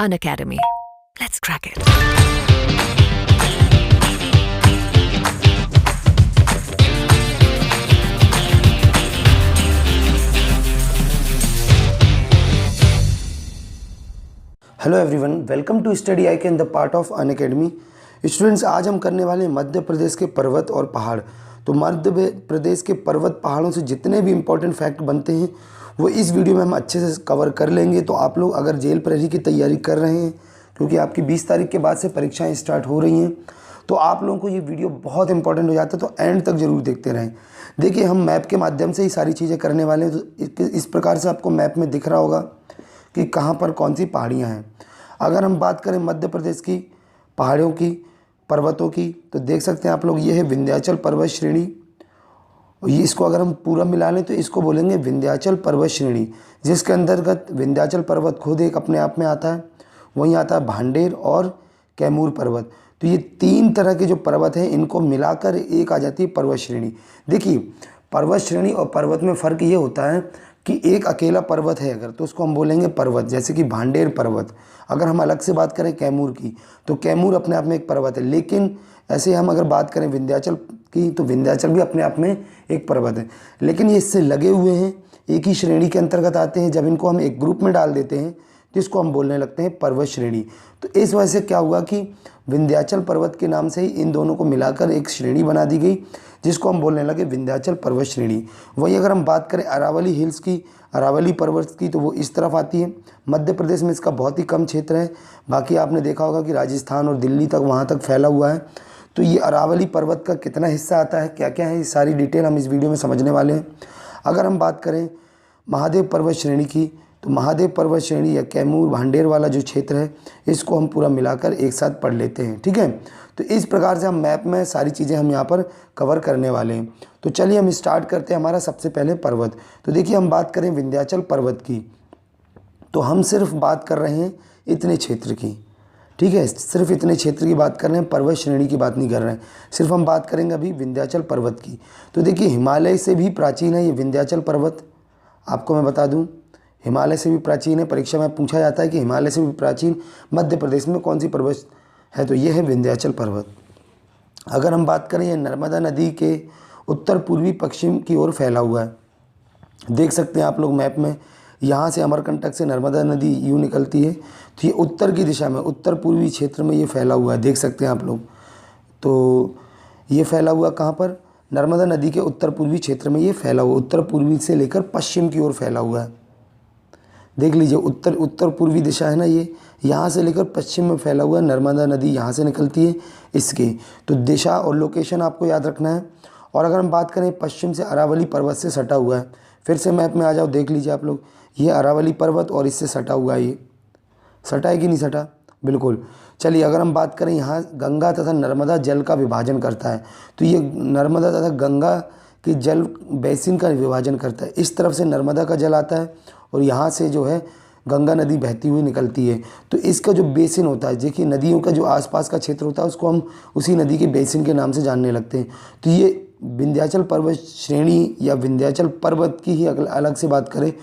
Unacademy. Let's crack it. Hello everyone, welcome to study I can the part of Unacademy. Students, आज हम करने वाले हैं मध्य प्रदेश के पर्वत और पहाड़। तो मध्य प्रदेश के पर्वत पहाड़ों से जितने भी इम्पोर्टेंट फैक्ट बनते हैं वो इस वीडियो में हम अच्छे से कवर कर लेंगे। तो आप लोग अगर जेल प्रहरी की तैयारी कर रहे हैं, क्योंकि आपकी 20 तारीख के बाद से परीक्षाएँ स्टार्ट हो रही हैं, तो आप लोगों को ये वीडियो बहुत इंपॉर्टेंट हो जाता है। तो एंड तक ज़रूर देखते रहें। देखिए, हम मैप के माध्यम से ही सारी चीज़ें करने वाले हैं। तो इस प्रकार से आपको मैप में दिख रहा होगा कि कहाँ पर कौन सी पहाड़ियाँ हैं। अगर हम बात करें मध्य प्रदेश की पहाड़ियों की, पर्वतों की, तो देख सकते हैं आप लोग, ये है विंध्याचल पर्वत श्रेणी। ये इसको अगर हम पूरा मिला लें तो इसको बोलेंगे विंध्याचल पर्वत श्रेणी, जिसके अंतर्गत विंध्याचल पर्वत खुद एक अपने आप में आता है। वहीं आता है भांडेर और कैमूर पर्वत। तो ये तीन तरह के जो पर्वत हैं, इनको मिलाकर एक आ जाती है पर्वत श्रेणी। देखिए, पर्वत श्रेणी और पर्वत में फ़र्क ये होता है कि एक अकेला पर्वत है अगर, तो उसको हम बोलेंगे पर्वत, जैसे कि भांडेर पर्वत। अगर हम अलग से बात करें कैमूर की, तो कैमूर अपने आप में एक पर्वत है। लेकिन ऐसे हम अगर बात करें विंध्याचल की, तो विंध्याचल भी अपने आप में एक पर्वत है। लेकिन ये इससे लगे हुए हैं, एक ही श्रेणी के अंतर्गत आते हैं। जब इनको हम एक ग्रुप में डाल देते हैं तो इसको हम बोलने लगते हैं पर्वत श्रेणी। तो इस वजह से क्या हुआ कि विंध्याचल पर्वत के नाम से ही इन दोनों को मिलाकर एक श्रेणी बना दी गई, जिसको हम बोलने लगे विंध्याचल पर्वत श्रेणी। वही अगर हम बात करें अरावली हिल्स की, अरावली पर्वत की, तो वो इस तरफ आती है। मध्य प्रदेश में इसका बहुत ही कम क्षेत्र है। बाकी आपने देखा होगा कि राजस्थान और दिल्ली तक, वहाँ तक फैला हुआ है। तो ये अरावली पर्वत का कितना हिस्सा आता है, क्या क्या है, ये सारी डिटेल हम इस वीडियो में समझने वाले हैं। अगर हम बात करें महादेव पर्वत श्रेणी की, तो महादेव पर्वत श्रेणी या कैमूर भांडेर वाला जो क्षेत्र है, इसको हम पूरा मिलाकर एक साथ पढ़ लेते हैं। ठीक है, तो इस प्रकार से हम मैप में सारी चीज़ें हम यहाँ पर कवर करने वाले हैं। तो चलिए हम स्टार्ट करते हैं हमारा सबसे पहले पर्वत। तो देखिए, हम बात करें विंध्याचल पर्वत की, तो हम सिर्फ बात कर रहे हैं इतने क्षेत्र की। ठीक है, सिर्फ इतने क्षेत्र की बात कर रहे हैं, पर्वत श्रेणी की बात नहीं कर रहे हैं। सिर्फ हम बात करेंगे अभी विंध्याचल पर्वत की। तो देखिए, हिमालय से भी प्राचीन है ये विंध्याचल पर्वत। आपको मैं बता दूं, हिमालय से भी प्राचीन है। परीक्षा में पूछा जाता है कि हिमालय से भी प्राचीन मध्य प्रदेश में कौन सी पर्वत है, तो ये है विंध्याचल पर्वत। अगर हम बात करें, ये नर्मदा नदी के उत्तर पूर्वी पश्चिम की ओर फैला हुआ है। देख सकते हैं आप लोग मैप में, यहाँ से अमरकंटक से नर्मदा नदी यूँ निकलती है, तो ये उत्तर की दिशा में, उत्तर पूर्वी क्षेत्र में ये फैला हुआ है। देख सकते हैं आप लोग। तो ये फैला हुआ कहाँ पर, नर्मदा नदी के उत्तर पूर्वी क्षेत्र में ये फैला हुआ, उत्तर पूर्वी से लेकर पश्चिम की ओर फैला हुआ है। देख लीजिए, उत्तर पूर्वी दिशा है ना, ये यहाँ से लेकर पश्चिम में फैला हुआ है। नर्मदा नदी यहाँ से निकलती है इसके। तो दिशा और लोकेशन आपको याद रखना है। और अगर हम बात करें, पश्चिम से अरावली पर्वत से सटा हुआ है। फिर से मैप में आ जाओ, देख लीजिए आप लोग, ये अरावली पर्वत और इससे सटा हुआ है। ये सटा है कि नहीं सटा, बिल्कुल। चलिए, अगर हम बात करें, यहाँ गंगा तथा नर्मदा जल का विभाजन करता है। तो ये नर्मदा तथा गंगा के जल बेसिन का विभाजन करता है। इस तरफ से नर्मदा का जल आता है और यहाँ से जो है गंगा नदी बहती हुई निकलती है। तो इसका जो बेसिन होता है, देखिए, नदियों का जो आसपास का क्षेत्र होता है, उसको हम उसी नदी के बेसिन के नाम से जानने लगते हैं। तो ये विंध्याचल पर्वत श्रेणी या विंध्याचल पर्वत की ही अलग से बात करें,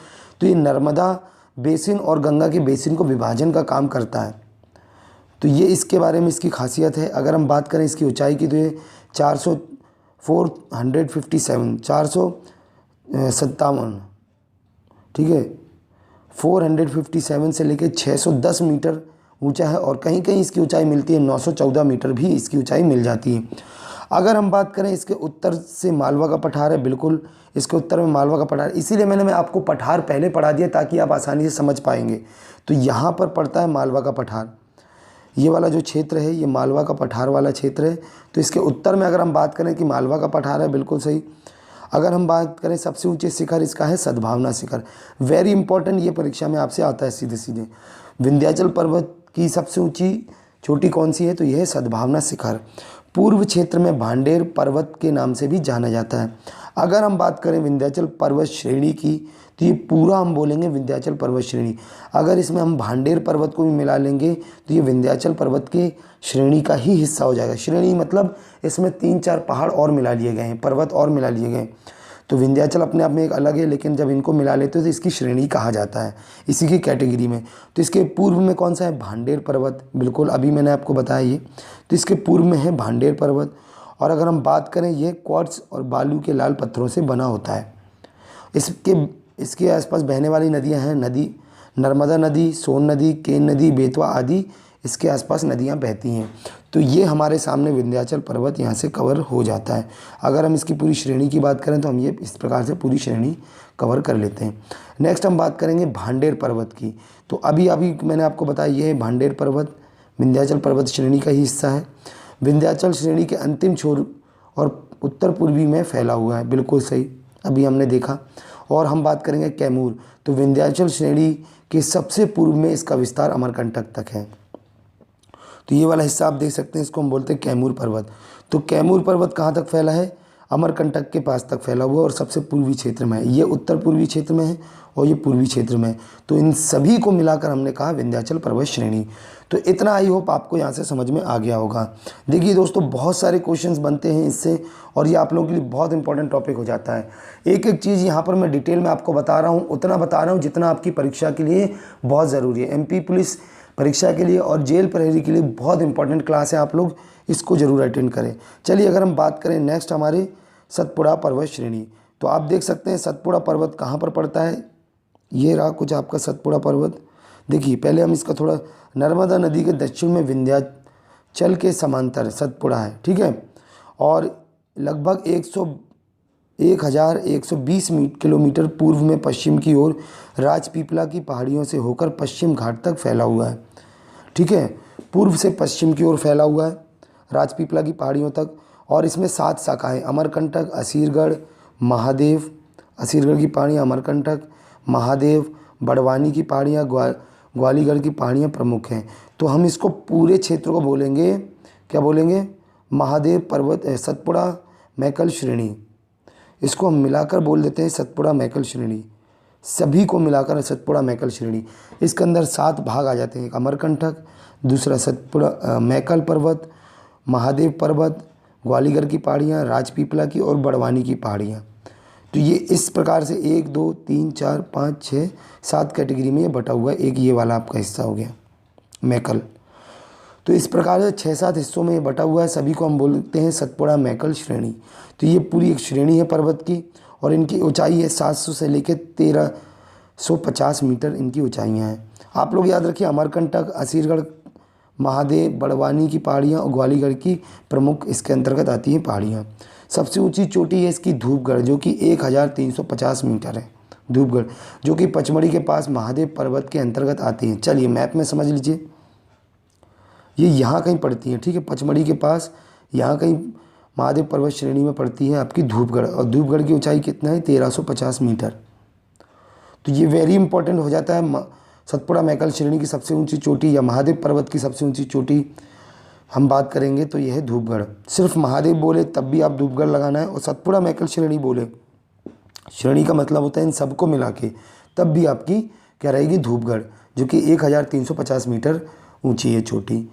तो ये नर्मदा बेसिन और गंगा के बेसिन को विभाजन का काम करता है। तो ये इसके बारे में इसकी खासियत है। अगर हम बात करें इसकी ऊंचाई की, तो ये 457, ठीक है, 457 से लेकर 610 मीटर ऊंचा है। और कहीं कहीं इसकी ऊंचाई मिलती है 914 मीटर भी इसकी ऊंचाई मिल जाती है। अगर हम बात करें, इसके उत्तर से मालवा का पठार है, बिल्कुल इसके उत्तर में मालवा का पठार, इसीलिए मैं आपको पठार पहले पढ़ा दिया ताकि आप आसानी से समझ पाएंगे। तो यहाँ पर पड़ता है मालवा का पठार। ये वाला जो क्षेत्र है, ये मालवा का पठार वाला क्षेत्र है। तो इसके उत्तर में अगर हम बात करें कि मालवा का पठार है, बिल्कुल सही। अगर हम बात करें, सबसे ऊंचे शिखर इसका है सद्भावना शिखर। वेरी इंपॉर्टेंट, ये परीक्षा में आपसे आता है सीधे सीधे। विंध्याचल पर्वत की सबसे ऊंची चोटी कौन सी है, तो यह है सद्भावना शिखर। पूर्व क्षेत्र में भांडेर पर्वत के नाम से भी जाना जाता है। अगर हम बात करें विंध्याचल पर्वत श्रेणी की, तो ये पूरा हम बोलेंगे विंध्याचल पर्वत श्रेणी। अगर इसमें हम भांडेर पर्वत को भी मिला लेंगे तो ये विंध्याचल पर्वत के श्रेणी का ही हिस्सा हो जाएगा। श्रेणी मतलब इसमें 3-4 पहाड़ और मिला लिए गए हैं, पर्वत और मिला लिए गए हैं। तो विंध्याचल अपने आप में एक अलग है, लेकिन जब इनको मिला लेते हो तो इसकी श्रेणी कहा जाता है इसी की कैटेगरी में। तो इसके पूर्व में कौन सा है? भांडेर पर्वत, बिल्कुल अभी मैंने आपको बताया ये। तो इसके पूर्व में है भांडेर पर्वत। और अगर हम बात करें, ये क्वार्ट्ज और बालू के लाल पत्थरों से बना होता है। इसके आसपास बहने वाली नदियाँ हैं, नदी नर्मदा नदी, सोन नदी, केन नदी, बेतवा आदि इसके आसपास नदियाँ बहती हैं। तो ये हमारे सामने विंध्याचल पर्वत यहाँ से कवर हो जाता है। अगर हम इसकी पूरी श्रेणी की बात करें तो हम ये इस प्रकार से पूरी श्रेणी कवर कर लेते हैं। नेक्स्ट हम बात करेंगे भांडेर पर्वत की। तो अभी मैंने आपको बताया ये है भांडेर पर्वत, विंध्याचल पर्वत श्रेणी का ही हिस्सा है। विंध्याचल श्रेणी के अंतिम छोर और उत्तर पूर्वी में फैला हुआ है, बिल्कुल सही, अभी हमने देखा। और हम बात करेंगे कैमूर। तो विंध्याचल श्रेणी के सबसे पूर्व में इसका विस्तार अमरकंटक तक है। तो ये वाला हिस्सा आप देख सकते हैं, इसको हम बोलते हैं कैमूर पर्वत। तो कैमूर पर्वत कहाँ तक फैला है? अमरकंटक के पास तक फैला हुआ और सबसे पूर्वी क्षेत्र में है। ये उत्तर पूर्वी क्षेत्र में है और ये पूर्वी क्षेत्र में है। तो इन सभी को मिलाकर हमने कहा विंध्याचल पर्वत श्रेणी। तो इतना आई होप आपको यहाँ से समझ में आ गया होगा। देखिए दोस्तों, बहुत सारे क्वेश्चंस बनते हैं इससे और ये आप लोगों के लिए बहुत इंपॉर्टेंट टॉपिक हो जाता है। एक एक चीज़ यहाँ पर मैं डिटेल में आपको बता रहा हूँ, उतना बता रहा हूँ जितना आपकी परीक्षा के लिए बहुत ज़रूरी है। MP पुलिस परीक्षा के लिए और जेल प्रहरी के लिए बहुत इंपॉर्टेंट क्लास है, आप लोग इसको ज़रूर अटेंड करें। चलिए अगर हम बात करें नेक्स्ट हमारे सतपुड़ा पर्वत श्रेणी, तो आप देख सकते हैं सतपुड़ा पर्वत कहाँ पर पड़ता है। ये रहा कुछ आपका सतपुड़ा पर्वत। देखिए पहले हम इसका थोड़ा, नर्मदा नदी के दक्षिण में विंध्याचल के समांतर सतपुड़ा है, ठीक है। और लगभग 1120 किलोमीटर पूर्व में पश्चिम की ओर राजपीपला की पहाड़ियों से होकर पश्चिम घाट तक फैला हुआ है, ठीक है। पूर्व से पश्चिम की ओर फैला हुआ है राजपीपला की पहाड़ियों तक। और इसमें 7 शाखाएँ, अमरकंटक, असीरगढ़, महादेव, असीरगढ़ की पहाड़ियाँ, अमरकंटक, महादेव, बड़वानी की पहाड़ियाँ, ग्वालीगढ़ की पहाड़ियाँ प्रमुख हैं। तो हम इसको पूरे क्षेत्र को बोलेंगे, क्या बोलेंगे? महादेव पर्वत, सतपुड़ा मैकल श्रेणी। इसको हम मिलाकर बोल देते हैं सतपुड़ा मैकल श्रेणी। सभी को मिलाकर सतपुड़ा मैकल श्रेणी। इसके अंदर 7 भाग आ जाते हैं, एक अमरकंटक, दूसरा सतपुड़ा मैकल पर्वत, महादेव पर्वत, ग्वालीगढ़ की पहाड़ियाँ, राजपीपला की और बड़वानी की पहाड़ियाँ। तो ये इस प्रकार से 1 2 3 4 5 6 7 कैटेगरी में ये बटा हुआ है। एक ये वाला आपका हिस्सा हो गया मैकल। तो इस प्रकार से 6-7 हिस्सों में ये बटा हुआ है, सभी को हम बोलते हैं सतपुड़ा मैकल श्रेणी। तो ये पूरी एक श्रेणी है पर्वत की और इनकी ऊंचाई है 700 से लेकर 1350 मीटर इनकी ऊंचाइयाँ हैं। आप लोग याद रखिए, अमरकंटक, असीरगढ़, महादेव, बड़वानी की पहाड़ियाँ और ग्वालीगढ़ की प्रमुख इसके अंतर्गत आती हैं पहाड़ियाँ। सबसे ऊंची चोटी है इसकी धूपगढ़, जो कि 1350 मीटर है। धूपगढ़ जो कि पचमढ़ी के पास महादेव पर्वत के अंतर्गत आती हैं। चलिए मैप में समझ लीजिए, ये यहाँ कहीं पड़ती है, ठीक है। पचमढ़ी के पास यहाँ कहीं महादेव पर्वत श्रेणी में पड़ती है आपकी धूपगढ़। और धूपगढ़ की ऊंचाई कितना है? 1350 मीटर। तो ये वेरी इंपॉर्टेंट हो जाता है। सतपुड़ा मैकल श्रेणी की सबसे ऊंची चोटी या महादेव पर्वत की सबसे ऊंची चोटी हम बात करेंगे तो यह है धूपगढ़। सिर्फ महादेव बोले तब भी आप धूपगढ़ लगाना है, और सतपुड़ा मैकल श्रेणी बोले, श्रेणी का मतलब होता है इन सबको मिला के, तब भी आपकी क्या रहेगी? धूपगढ़, जो कि 1350 मीटर ऊंची है चोटी,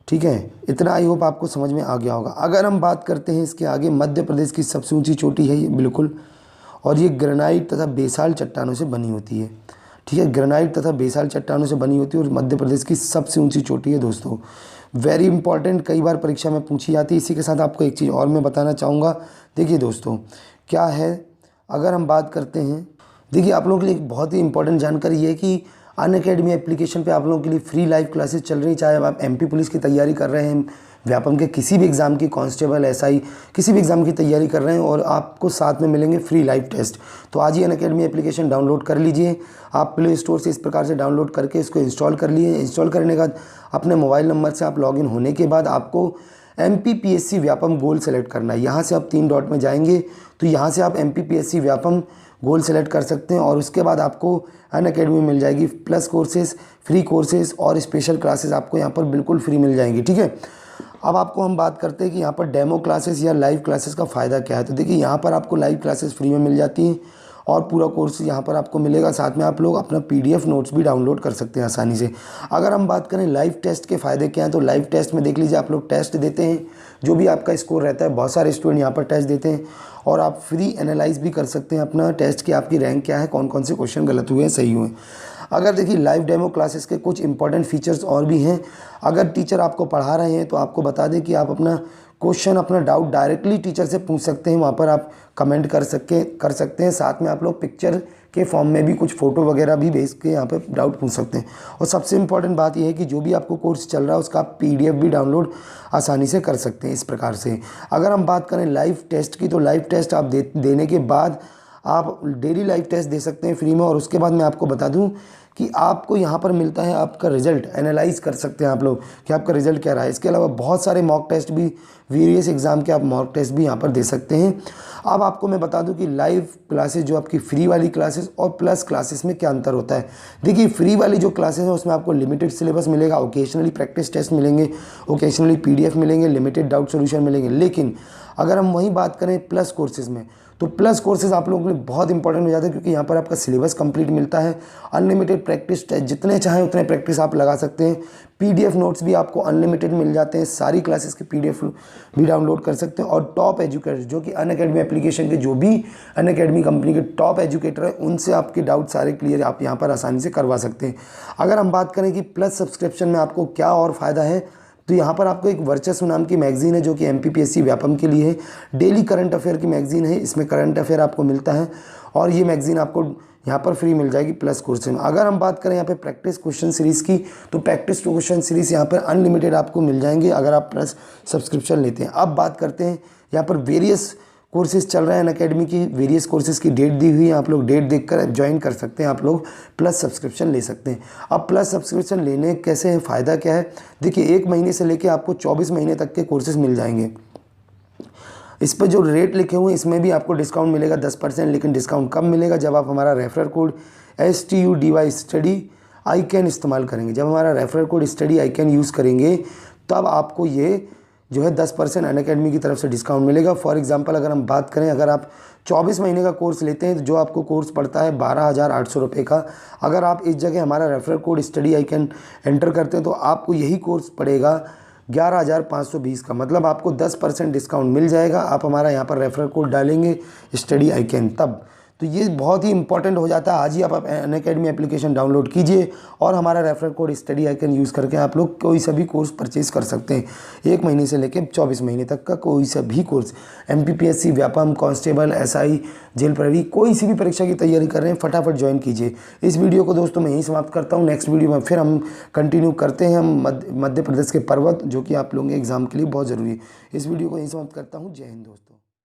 ठीक है। इतना आई होप आपको समझ में आ गया होगा। अगर हम बात करते हैं इसके आगे, मध्य प्रदेश की सबसे ऊंची चोटी है ये, बिल्कुल, और ये ग्रेनाइट तथा बेसाल्ट चट्टानों से बनी होती है, ठीक है। ग्रेनाइट तथा बेसाल्ट चट्टानों से बनी होती है और मध्य प्रदेश की सबसे ऊंची चोटी है दोस्तों। वेरी इंपॉर्टेंट, कई बार परीक्षा में पूछी जाती है। इसी के साथ आपको एक चीज़ और मैं बताना चाहूँगा। देखिए दोस्तों क्या है, अगर हम बात करते हैं, देखिए आप लोगों के लिए एक बहुत ही इंपॉर्टेंट जानकारी ये है कि अनअकैडमी एप्लीकेशन पे आप लोगों के लिए फ्री लाइव क्लासेस चल रही। चाहे आप MP पुलिस की तैयारी कर रहे हैं, व्यापम के किसी भी एग्ज़ाम की, कांस्टेबल, SI किसी भी एग्ज़ाम की तैयारी कर रहे हैं, और आपको साथ में मिलेंगे फ्री लाइव टेस्ट। तो आज ही अनअकैडमी एप्लीकेशन डाउनलोड कर लीजिए। आप प्ले स्टोर से इस प्रकार से डाउनलोड करके इसको इंस्टॉल कर लिए। इंस्टॉल करने के बाद अपने मोबाइल नंबर से आप लॉगिन होने के बाद आपको MPPSC व्यापम गोल सेलेक्ट करना है। यहाँ से आप 3 डॉट में जाएंगे तो यहाँ से आप MPPSC व्यापम गोल सेलेक्ट कर सकते हैं, और उसके बाद आपको अनअकैडमी मिल जाएगी। प्लस कोर्सेज, फ्री कोर्सेज और स्पेशल क्लासेस आपको यहाँ पर बिल्कुल फ्री मिल जाएंगी, ठीक है। अब आपको हम बात करते हैं कि यहाँ पर डेमो क्लासेस या लाइव क्लासेस का फ़ायदा क्या है। तो देखिए यहाँ पर आपको लाइव क्लासेस फ्री में मिल जाती हैं, और पूरा कोर्स यहाँ पर आपको मिलेगा। साथ में आप लोग अपना PDF नोट्स भी डाउनलोड कर सकते हैं आसानी से। अगर हम बात करें लाइव टेस्ट के फ़ायदे क्या हैं, तो लाइव टेस्ट में देख लीजिए, आप लोग टेस्ट देते हैं, जो भी आपका स्कोर रहता है, बहुत सारे स्टूडेंट यहाँ पर टेस्ट देते हैं और आप फ्री एनालाइज भी कर सकते हैं अपना टेस्ट की आपकी रैंक क्या है, कौन कौन से क्वेश्चन गलत हुए हैं, सही हुए हैं। अगर देखिए लाइव डेमो क्लासेस के कुछ इंपॉर्टेंट फीचर्स और भी हैं। अगर टीचर आपको पढ़ा रहे हैं तो आपको बता दें कि आप अपना क्वेश्चन, अपना डाउट डायरेक्टली टीचर से पूछ सकते हैं, वहाँ पर आप कमेंट कर सकते हैं। साथ में आप लोग पिक्चर के फॉर्म में भी कुछ फ़ोटो वगैरह भी भेज के यहाँ पे डाउट पूछ सकते हैं। और सबसे इम्पॉर्टेंट बात यह है कि जो भी आपको कोर्स चल रहा है उसका आप PDF भी डाउनलोड आसानी से कर सकते हैं इस प्रकार से। अगर हम बात करें लाइव टेस्ट की, तो लाइव टेस्ट आप देने के बाद आप डेली लाइव टेस्ट दे सकते हैं फ्री में। और उसके बाद मैं आपको बता दूं कि आपको यहाँ पर मिलता है आपका रिजल्ट, एनालाइज कर सकते हैं आप लोग कि आपका रिजल्ट क्या रहा है। इसके अलावा बहुत सारे मॉक टेस्ट भी, वेरियस एग्ज़ाम के आप मॉक टेस्ट भी यहाँ पर दे सकते हैं। अब आपको मैं बता दूं कि लाइव क्लासेस, जो आपकी फ्री वाली क्लासेस और प्लस क्लासेस में क्या अंतर होता है। देखिए फ्री वाली जो क्लासेस हैं उसमें आपको लिमिटेड सिलेबस मिलेगा, ओकेशनली प्रैक्टिस टेस्ट मिलेंगे, ओकेशनली PDF मिलेंगे, लिमिटेड डाउट सोल्यूशन मिलेंगे। लेकिन अगर हम वहीं बात करें प्लस कोर्सेज़ में, तो प्लस कोर्सेज़ आप लोगों के लिए बहुत इंपॉर्टेंट हो जाता है, क्योंकि यहाँ पर आपका सिलेबस कंप्लीट मिलता है, अनलिमिटेड प्रैक्टिस टेस्ट, जितने चाहें उतने प्रैक्टिस आप लगा सकते हैं। PDF नोट्स भी आपको अनलिमिटेड मिल जाते हैं, सारी क्लासेस के PDF भी डाउनलोड कर सकते हैं। और टॉप एजुकेटर जो कि अनअकैडमी एप्लीकेशन के, जो भी अनअकैडमी कंपनी के टॉप एजुकेटर है, उनसे आपके डाउट सारे क्लियर आप यहाँ पर आसानी से करवा सकते हैं। अगर हम बात करें कि प्लस सब्सक्रिप्शन में आपको क्या और फ़ायदा है, तो यहाँ पर आपको एक वर्चस्व नाम की मैगज़ीन है जो कि MPPSC व्यापम के लिए है। डेली करंट अफेयर की मैगज़ीन है, इसमें करंट अफेयर आपको मिलता है और ये मैगज़ीन आपको यहाँ पर फ्री मिल जाएगी प्लस कोर्स में। अगर हम बात करें यहाँ पे प्रैक्टिस क्वेश्चन सीरीज़ की, तो प्रैक्टिस क्वेश्चन सीरीज़ यहाँ पर अनलिमिटेड आपको मिल जाएंगे अगर आप प्लस सब्सक्रिप्शन लेते हैं। अब बात करते हैं यहाँ पर वेरियस कोर्सेज़ चल रहे हैं अनअकैडमी की, वेरियस कोर्सेज़ की डेट दी हुई है, आप लोग डेट देखकर ज्वाइन कर सकते हैं, आप लोग प्लस सब्सक्रिप्शन ले सकते हैं। अब प्लस सब्सक्रिप्शन लेने कैसे हैं, फ़ायदा क्या है, देखिए 1 महीने से लेके आपको 24 महीने तक के कोर्सेज़ मिल जाएंगे। इस पर जो रेट लिखे हुए हैं इसमें भी आपको डिस्काउंट मिलेगा 10%, लेकिन डिस्काउंट कब मिलेगा, जब आप हमारा referral code STUDY study I can इस्तेमाल करेंगे। जब हमारा referral code study I can use करेंगे तब आपको ये जो है 10% अनअकैडमी की तरफ से डिस्काउंट मिलेगा। फॉर एग्जांपल अगर हम बात करें, अगर आप 24 महीने का कोर्स लेते हैं तो जो आपको कोर्स पड़ता है 12,800 रुपये का, अगर आप इस जगह हमारा referral code study I can enter करते हैं तो आपको यही कोर्स पड़ेगा 11,520 का, मतलब आपको 10% डिस्काउंट मिल जाएगा। आप हमारा यहाँ पर रेफरल कोड डालेंगे स्टडी आई कैन, तब तो ये बहुत ही इंपॉर्टेंट हो जाता है। आज ही आप अनअकैडमी एप्लीकेशन डाउनलोड कीजिए और हमारा referral code study I can use करके आप लोग कोई सा भी कोर्स परचेज़ कर सकते हैं। 1 महीने से लेकर 24 महीने तक का कोई सा भी course, MPPSC Vyapam, constable, SI, jail प्रहरी, कोई सी भी परीक्षा की तैयारी कर रहे हैं, फटाफट ज्वाइन कीजिए। इस वीडियो को दोस्तों मैं यहीं समाप्त करता हूँ। नेक्स्ट वीडियो में फिर हम कंटिन्यू करते हैं हम मध्य प्रदेश के पर्वत, जो कि आप लोगों के एग्ज़ाम के लिए बहुत ज़रूरी है। इस वीडियो को यहीं समाप्त करता हूँ। जय हिंद दोस्तों।